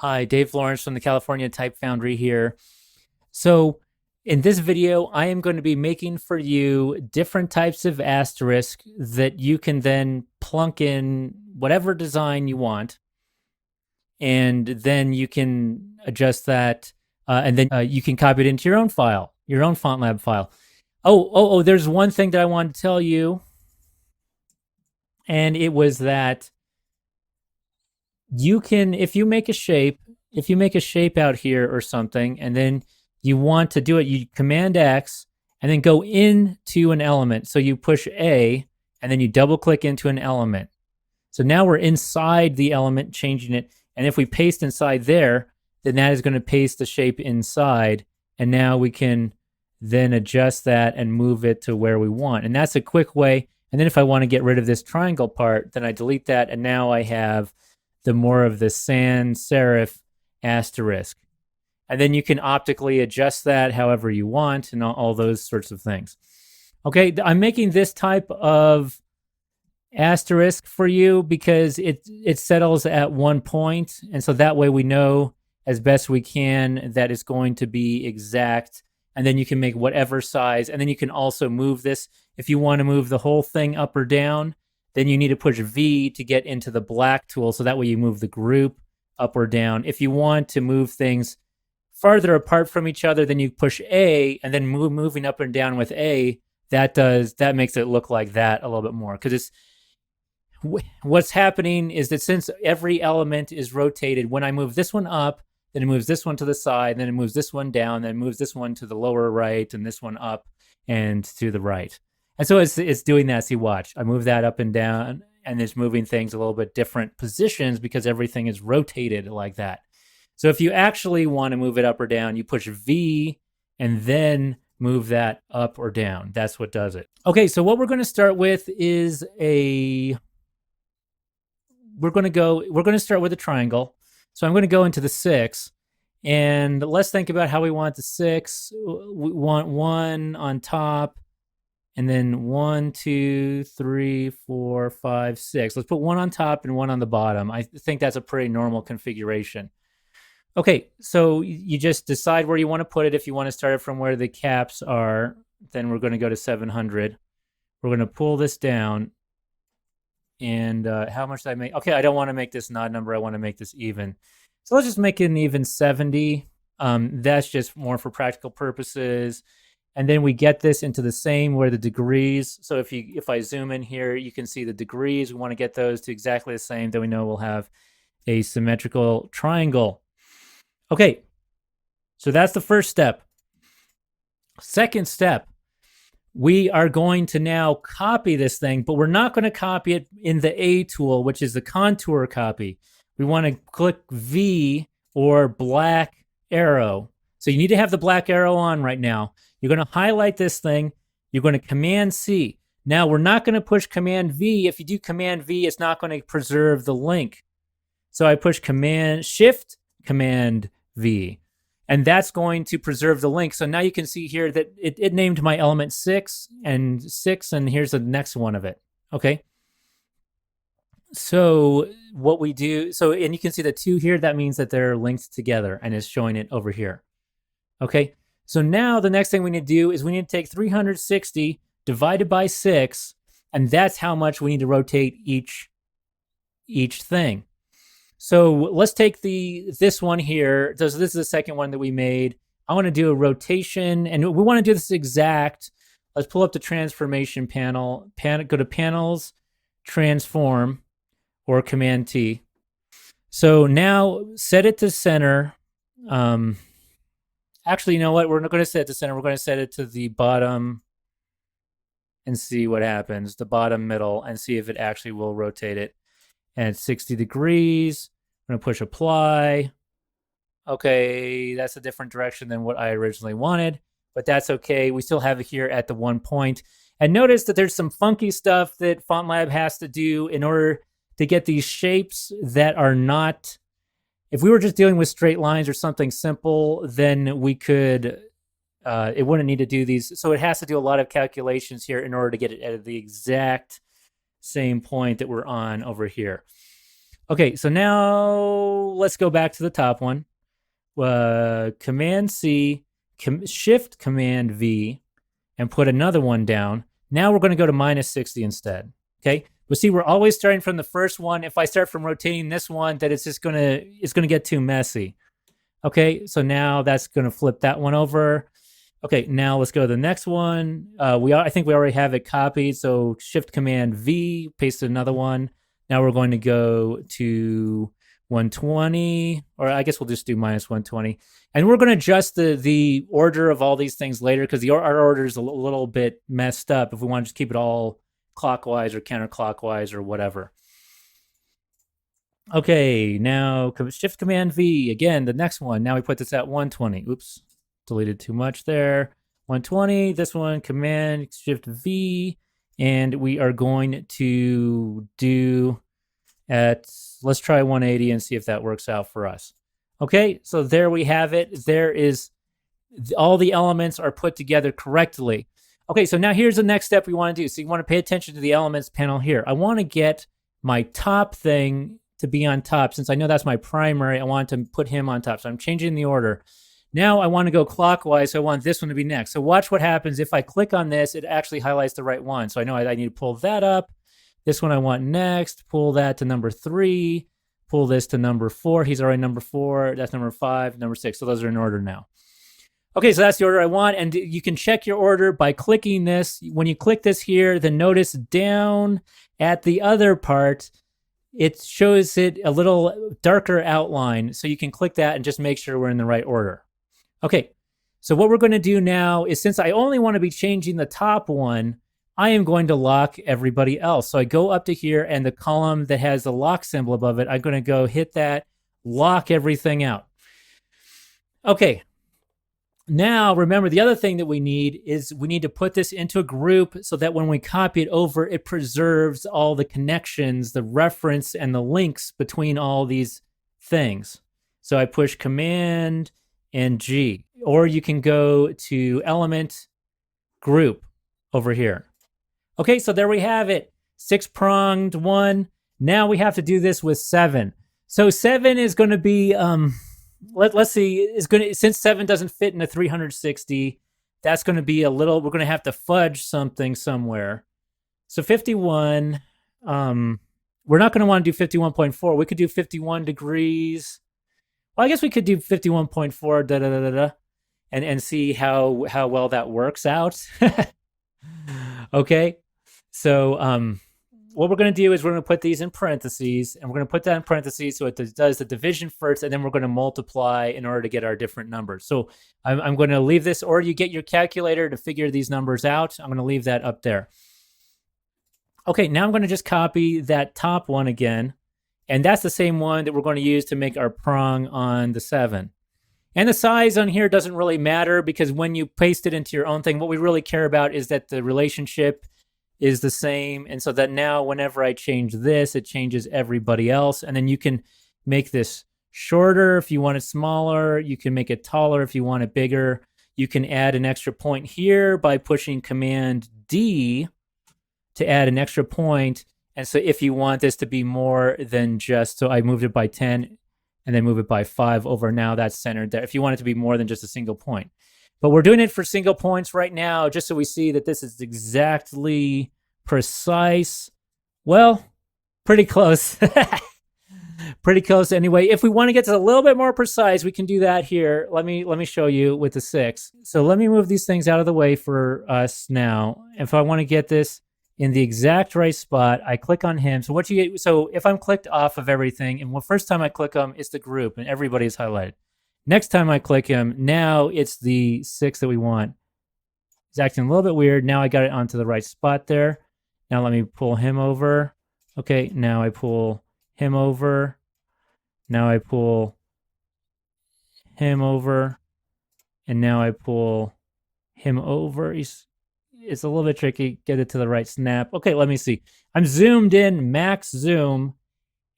Hi, Dave Lawrence from the California Type Foundry here. So, in this video, I am going to be making for you different types of asterisk that you can then plunk in whatever design you want, and then you can adjust that, and then you can copy it into your own file, your own FontLab file. Oh, there's one thing that I wanted to tell you, and it was that you can, if you make a shape out here or something, and then you want to do it, you Command X and then go into an element. So you push A and then you double click into an element. So now we're inside the element, changing it. And if we paste inside there, then that is going to paste the shape inside. And now we can then adjust that and move it to where we want. And that's a quick way. And then if I want to get rid of this triangle part, then I delete that. And now I have the more of the sans serif asterisk. And then you can optically adjust that however you want and all those sorts of things. Okay, I'm making this type of asterisk for you because it settles at one point, and so that way we know as best we can that it's going to be exact, and then you can make whatever size, and then you can also move this. If you want to move the whole thing up or down, then you need to push V to get into the black tool, so that way you move the group up or down. If you want to move things farther apart from each other, then you push A, and then moving up and down with A, that makes it look like that a little bit more. Because what's happening is that since every element is rotated, when I move this one up, then it moves this one to the side, then it moves this one down, then it moves this one to the lower right, and this one up and to the right. And so it's doing that. See, watch. I move that up and down, and it's moving things a little bit different positions because everything is rotated like that. So if you actually want to move it up or down, you push V and then move that up or down. That's what does it. Okay, so what we're going to start with is we're going to start with a triangle. So I'm going to go into the 6, and let's think about how we want the 6. We want 1 on top, and then 1, 2, 3, 4, 5, 6. Let's put 1 on top and 1 on the bottom. I think that's a pretty normal configuration. Okay, so you just decide where you want to put it. If you want to start it from where the caps are, then we're going to go to 700. We're going to pull this down. And how much did I make? Okay, I don't want to make this an odd number. I want to make this even. So let's just make it an even 70. That's just more for practical purposes. And then we get this into the same where the degrees. So if I zoom in here, you can see the degrees. We want to get those to exactly the same. Then we know we'll have a symmetrical triangle. Okay, so that's the first step. Second step, we are going to now copy this thing, but we're not going to copy it in the A tool, which is the contour copy. We want to click V or black arrow. So you need to have the black arrow on right now. You're going to highlight this thing. You're going to Command C. Now, we're not going to push Command V. If you do Command V, it's not going to preserve the link. So I push Shift Command V, and that's going to preserve the link. So now you can see here that it named my element 6, and here's the next one of it. Okay. So what we do, and you can see the 2 here, that means that they're linked together, and it's showing it over here. Okay. So now the next thing we need to do is we need to take 360 divided by 6, and that's how much we need to rotate each thing. So let's take this one here. So this is the second one that we made. I want to do a rotation, and we want to do this exact. Let's pull up the transformation panel. Go to Panels, Transform, or Command T. So now set it to center. Actually, you know what? We're not going to set it to center. We're going to set it to the bottom and see what happens. The bottom middle, and see if it actually will rotate it. And 60 degrees. I'm going to push apply. Okay, that's a different direction than what I originally wanted, but that's okay. We still have it here at the 1 point. And notice that there's some funky stuff that FontLab has to do in order to get these shapes that are not, if we were just dealing with straight lines or something simple, then we could, it wouldn't need to do these. So it has to do a lot of calculations here in order to get it at the exact same point that we're on over here. Okay, so now let's go back to the top one. Command C, Shift Command V, and put another one down. Now we're going to go to -60 instead. Okay, but see, we're always starting from the first one. If I start from rotating this one, that it's gonna get too messy. Okay, so now that's gonna flip that one over. Okay, now let's go to the next one. I think we already have it copied. So Shift Command V, paste another one. Now we're going to go to 120, or I guess we'll just do -120. And we're going to adjust the order of all these things later because our order is a little bit messed up if we want to just keep it all clockwise or counterclockwise or whatever. Okay, now Shift Command V, again, the next one. Now we put this at 120. Oops, deleted too much there. 120, this one, Command Shift V, and we are going to do let's try 180 and see if that works out for us. Okay, so there we have it. There is, all the elements are put together correctly. Okay, so now here's the next step we want to do. So you want to pay attention to the elements panel here. I want to get my top thing to be on top. Since I know that's my primary, I want to put him on top. So I'm changing the order. Now I want to go clockwise, so I want this one to be next. So watch what happens. If I click on this, it actually highlights the right one. So I know I need to pull that up. This one I want next. Pull that to number 3. Pull this to number 4. He's already number 4. That's number 5, number 6. So those are in order now. Okay, so that's the order I want. And you can check your order by clicking this. When you click this here, then notice down at the other part, it shows it a little darker outline. So you can click that and just make sure we're in the right order. Okay, so what we're going to do now is, since I only want to be changing the top one, I am going to lock everybody else. So I go up to here, and the column that has the lock symbol above it, I'm going to go hit that, lock everything out. Okay, now remember, the other thing that we need is we need to put this into a group so that when we copy it over, it preserves all the connections, the reference, and the links between all these things. So I push Command and G, or you can go to Element, Group over here. Okay, so there we have it. 6-pronged one. Now we have to do this with 7. So 7 is going to be, let's see, since 7 doesn't fit in a 360, that's going to be a little, we're going to have to fudge something somewhere. So 51, we're not going to want to do 51.4. We could do 51 degrees. Well, I guess we could do 51.4, and see how well that works out. Okay, so what we're going to do is we're going to put these in parentheses, and we're going to put that in parentheses so it does the division first, and then we're going to multiply in order to get our different numbers. So I'm going to leave this, or you get your calculator to figure these numbers out. I'm going to leave that up there. Okay, now I'm going to just copy that top one again, and that's the same one that we're going to use to make our prong on the 7. And the size on here doesn't really matter, because when you paste it into your own thing, what we really care about is that the relationship is the same. And so that now whenever I change this, it changes everybody else. And then you can make this shorter if you want it smaller. You can make it taller if you want it bigger. You can add an extra point here by pushing Command D to add an extra point. And so if you want this to be more than just, so I moved it by 10 and then move it by 5 over, now that's centered there. If you want it to be more than just a single point. But we're doing it for single points right now, just so we see that this is exactly precise. Well, pretty close. Pretty close anyway. If we want to get to a little bit more precise, we can do that here. Let me show you with the 6. So let me move these things out of the way for us now. If I want to get this in the exact right spot, I click on him. So what you get, so if I'm clicked off of everything, and the first time I click him, it's the group and everybody's highlighted. Next time I click him, now it's the 6 that we want. It's acting a little bit weird. Now I got it onto the right spot there. Now let me pull him over. Okay, now I pull him over. Now I pull him over. And now I pull him over. It's a little bit tricky. Get it to the right snap. Okay, let me see. I'm zoomed in, max zoom,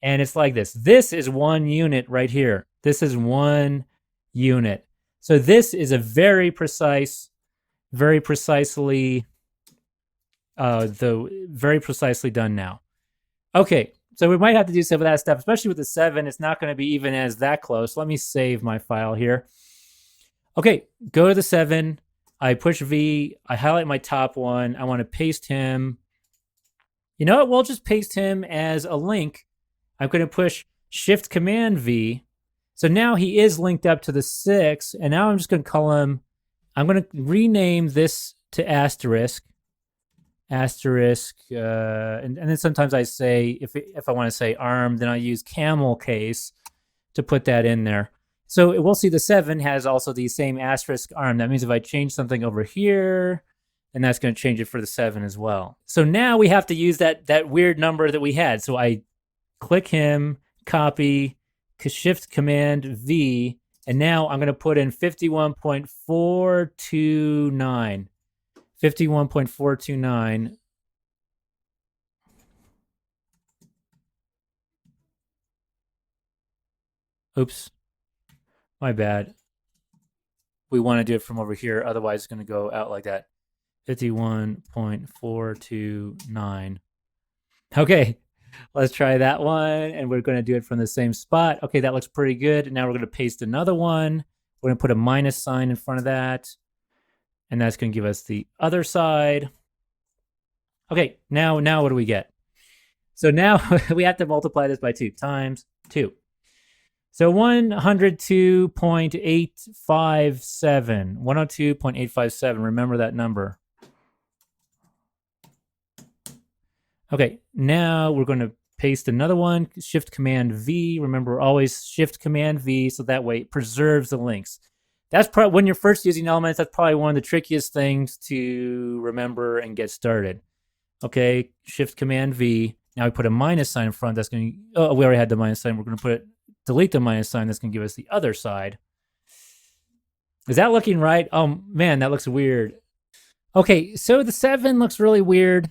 and it's like this. This is 1 unit right here. This is 1 unit. So this is a very precisely done now. Okay, So we might have to do some of that stuff, especially with the 7. It's not going to be even as that close. Let me save my file here. Okay, go to the 7. I push V. I highlight my top one. I want to paste him. You know what? We'll just paste him as a link. I'm going to push Shift Command V. So now he is linked up to the 6. And now I'm just going to call him, I'm going to rename this to asterisk. Asterisk. And then sometimes I say, if I want to say arm, then I use camel case to put that in there. So we'll see the 7 has also the same asterisk arm. That means if I change something over here, then that's going to change it for the 7 as well. So now we have to use that weird number that we had. So I click him, copy, Shift Command V, and now I'm going to put in 51.429. 51.429. Oops. My bad. We want to do it from over here. Otherwise, it's going to go out like that. 51.429. Okay, let's try that one. And we're going to do it from the same spot. Okay, that looks pretty good. Now we're going to paste another one. We're going to put a minus sign in front of that. And that's going to give us the other side. Okay, now what do we get? So now we have to multiply this by 2 times 2. So 102.857. 102.857. Remember that number. Okay, now we're going to paste another one. Shift Command V. Remember, always Shift Command V, so that way it preserves the links. That's probably when you're first using elements. That's probably one of the trickiest things to remember and get started. Okay, Shift Command V. Now we put a minus sign in front. That's going to. Oh, we already had the minus sign. We're going to put it. Delete the minus sign. That's going to give us the other side. Is that looking right? Oh man, that looks weird. Okay, so the 7 looks really weird.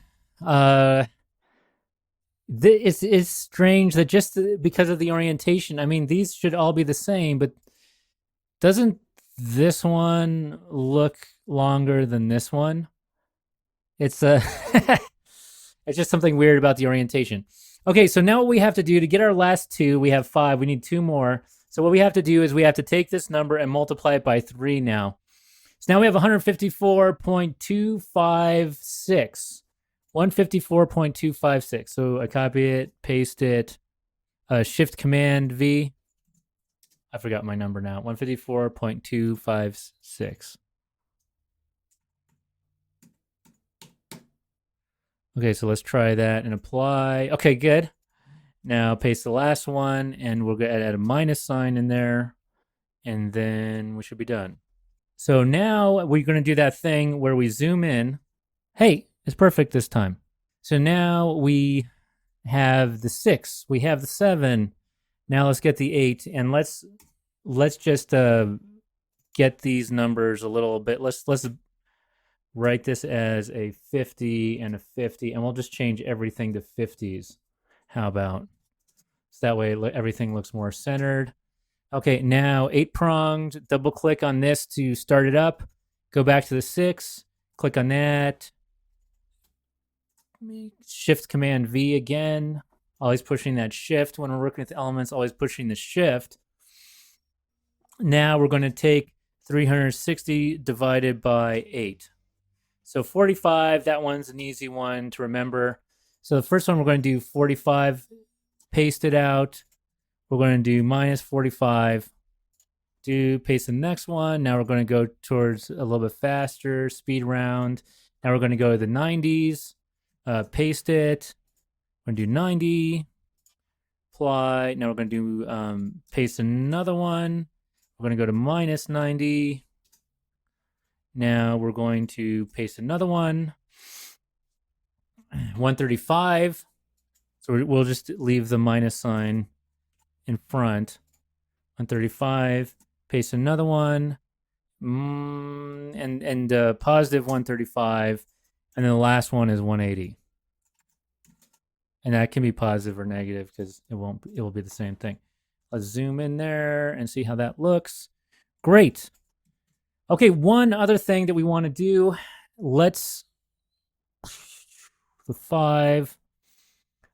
It's strange that just because of the orientation. I mean, these should all be the same, but doesn't this one look longer than this one? It's it's just something weird about the orientation. Okay, so now what we have to do to get our last 2, we have 5. We need 2 more. So what we have to do is we have to take this number and multiply it by 3 now. So now we have 154.256. 154.256. So I copy it, paste it, Shift Command V. I forgot my number now. 154.256. Okay, so let's try that and apply. Okay, good. Now paste the last one, and we'll add a minus sign in there, and then we should be done. So now we're going to do that thing where we zoom in. Hey, it's perfect this time. So now we have the 6. We have the 7. Now let's get the 8, and let's just get these numbers a little bit. Let's write this as a 50 and a 50, and we'll just change everything to 50s. How about? So that way everything looks more centered. Okay, now 8-pronged. Double click on this to start it up. Go back to the 6. Click on that. Shift Command V again. Always pushing that shift when we're working with elements. Always pushing the shift. Now we're going to take 360 divided by 8. So 45, that one's an easy one to remember. So the first one we're going to do 45, paste it out. We're going to do minus 45. Paste the next one. Now we're going to go towards a little bit faster, speed round. Now we're going to go to the 90s. Paste it. We're going to do 90. Apply. Now we're going to do paste another one. We're going to go to minus 90. Now we're going to paste another one. 135. So we'll just leave the minus sign in front. 135. Paste another one. And positive 135. And then the last one is 180. And that can be positive or negative because it will be the same thing. Let's zoom in there and see how that looks. Great. Okay, one other thing that we want to do. Let's the 5.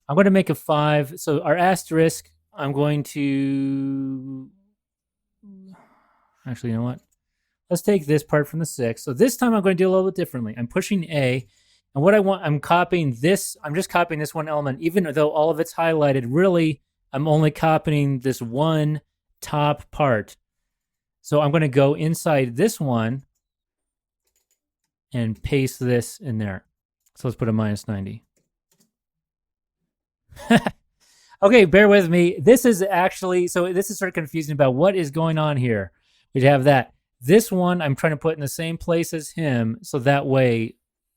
I'm going to make a 5. So our asterisk, I'm going to... Actually, you know what? Let's take this part from the 6. So this time I'm going to do a little bit differently. I'm pushing A. And what I want, I'm copying this. I'm just copying this one element, even though all of it's highlighted. Really, I'm only copying this one top part. So I'm going to go inside this one and paste this in there. So let's put a -90. Okay, bear with me. This is actually, so this is sort of confusing about what is going on here. We have that. This one I'm trying to put in the same place as him, so that way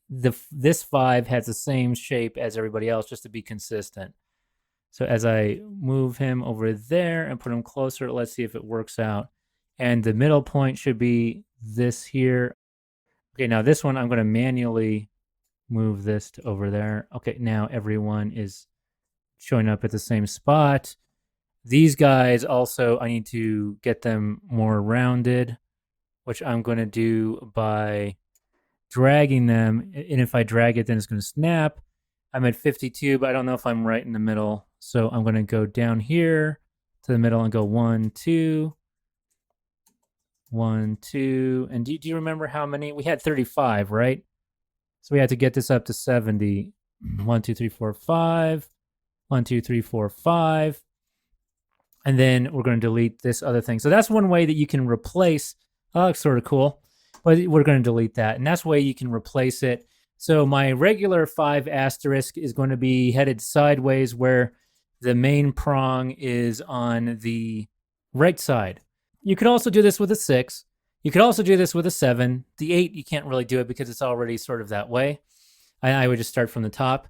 this 5 has the same shape as everybody else, just to be consistent. So as I move him over there and put him closer, let's see if it works out. And the middle point should be this here. Okay, now this one I'm going to manually move this to over there. Okay, now everyone is showing up at the same spot. These guys also, I need to get them more rounded, which I'm going to do by dragging them. And if I drag it, then it's going to snap. I'm at 52, but I don't know if I'm right in the middle. So I'm going to go down here to the middle and go 1, 2, 1, 2. And do you remember how many? We had 35, right? So we had to get this up to 70. 1, 2, 3, 4, 5. 1, 2, 3, 4, 5. And then we're going to delete this other thing. So that's one way that you can replace. Oh, it's sort of cool. But we're going to delete that. And that's the way you can replace it. So my regular 5 asterisk is going to be headed sideways, where the main prong is on the right side. You could also do this with a 6. You could also do this with a 7. The 8, you can't really do it because it's already sort of that way. I would just start from the top.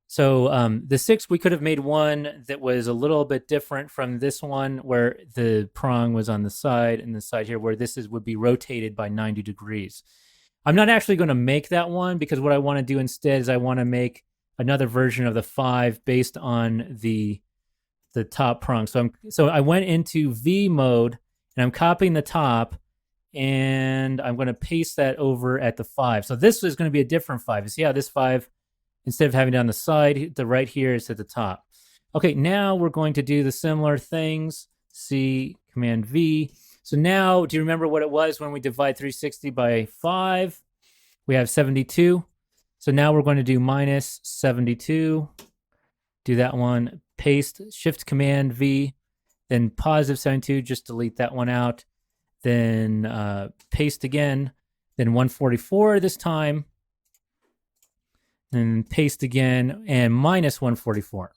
So the 6, we could have made one that was a little bit different from this one, where the prong was on the side, and the side here where this would be rotated by 90 degrees. I'm not actually going to make that one, because what I want to do instead is I want to make another version of the 5 based on the top prong. So I went into V mode, and I'm copying the top, and I'm going to paste that over at the 5. So this is going to be a different 5. You see how this 5, instead of having it on the side, the right here is at the top. Okay, now we're going to do the similar things. C, Command V. So now, do you remember what it was when we divide 360 by 5? We have 72. So now we're going to do -72. Do that one. Paste, Shift Command V. Then +72, just delete that one out. Then paste again. Then 144 this time. And paste again, and -144.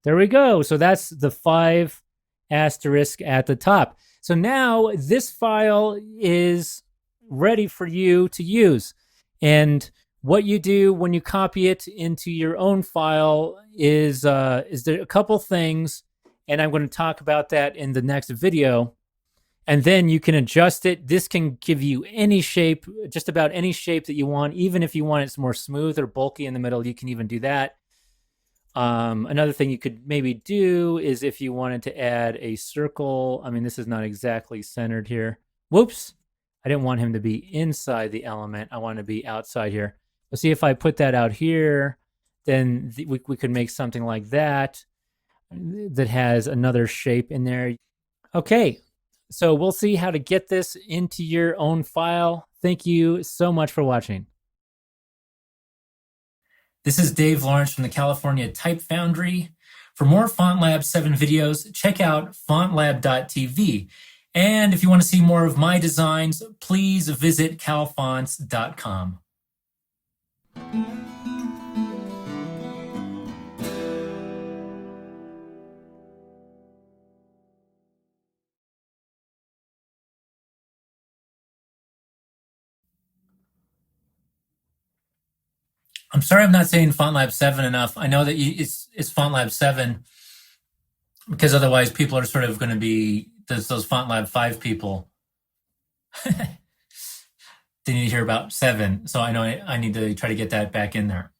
There we go. So that's the 5 asterisk at the top. So now this file is ready for you to use. And what you do when you copy it into your own file is there a couple things, and I'm going to talk about that in the next video. And then you can adjust it. This can give you any shape, just about any shape that you want. Even if you want it more smooth or bulky in the middle, you can even do that. Another thing you could maybe do is if you wanted to add a circle. I mean, this is not exactly centered here. Whoops. I didn't want him to be inside the element. I want to be outside here. Let's see if I put that out here, then we could make something like that that has another shape in there. Okay. So we'll see how to get this into your own file. Thank you so much for watching. This is Dave Lawrence from the California Type Foundry. For more FontLab 7 videos, check out fontlab.tv. And if you want to see more of my designs, please visit calfonts.com. I'm sorry I'm not saying FontLab 7 enough. I know that it's FontLab 7, because otherwise people are sort of going to be those FontLab 5 people. They need to hear about 7, so I know I need to try to get that back in there.